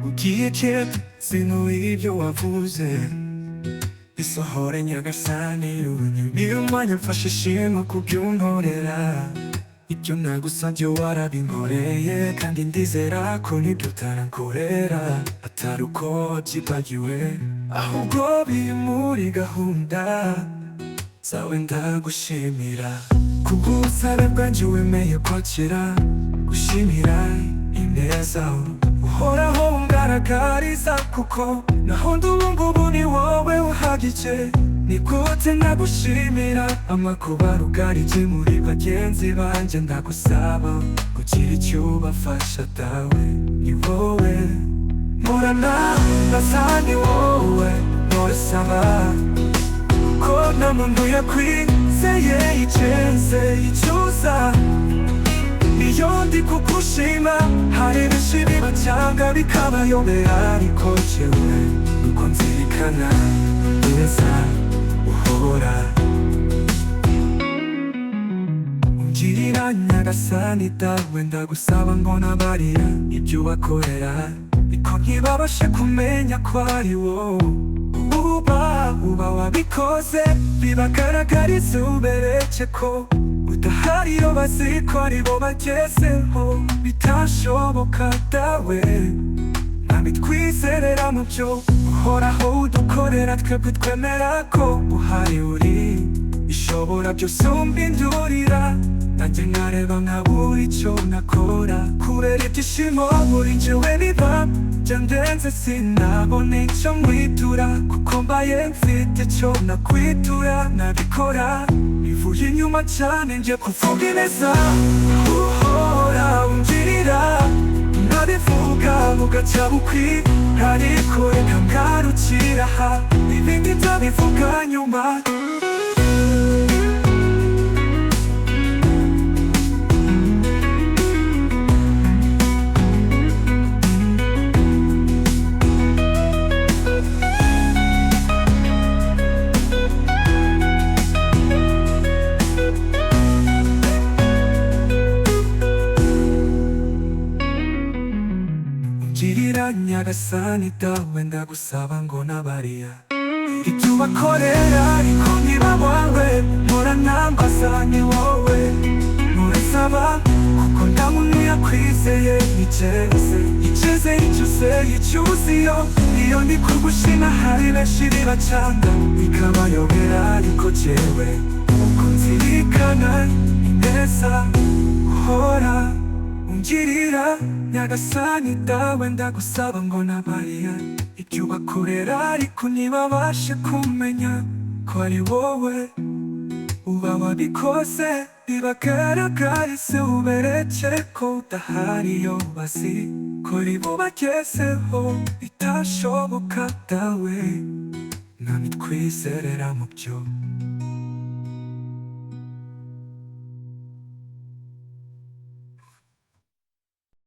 ugiye kera sinuye ibyo wavuze bisohore nyagasani unyumire umwanya mfashe ishimwe kubyunkorera ibyo nagusabye warabinkoreye kandi ndizera ko nibyo utarankorera atari uko wabyibagiwe ahubwo biri muri gahunda zawe ndagushimira kubw'ubusabe bwanjye wemeye kwakira gushimira ineza uhoraho ungaragariza kuko naho ndi ubu ngubu ni wowe uhagije ni gute nagushimira amakuba rugarije muri bagenzi banjye ndagusaba kugira icyo ubafasha dawe ni wowe mporana ndasa ni wowe ntorasaba ko nta muntu yakwizeye icenze icyuza iyo ndi kugushima hari benshi bibacyanga bikabayobera ariko jewe uko nzirikana neza uhora ungirira nyagasani dawe ndagusaba ngo nabarira ibyo ubakorera niko ntibabashe kumenya ko ari wowe uba wabikoze bibagaragarize ubereke ko udahari iyo bazi ko ari bo bagezeho bitashoboka dawe ntabitwizerera mu byo uhoraho udukorera twebwe twemera ko uhari uri ishobora byose umbindurira nanjye nkareba nkabura icyo nakora kubera ibyishimo muri njyewe biba byandenze sinabona icyo nkwitura kuko mbaye mfite icyo nakwitura nabikora bivuye inyuma cyane njye kuvuga ineza uhora ungirira ntabivuga bugacya bukwira ariko reka ngarukira aha ibindi nzabivuga nyuma ungirira nyagasani dawe ndagusaba ngo nabariya ibyo ubakorera ariko ntibabangwe mpora nambaza ni wowe nturasaba kuko nta muntu yakwizeye iceze icyuziyo iyo ndi kugushima hari benshi bibacanga bikabayobera ariko jewe uko nzirikana ineza uhora ungirira nyagasani dawe ndagusaba ngo nabariya ibyo ubakorera ariko ntibabashe kumenya ko ari wowe uba wabikoze bibagaragarize ubereke ko udahari iyo bazi ko ari bo bagezeho bitashoboka dawe ntabitwizerera mu byo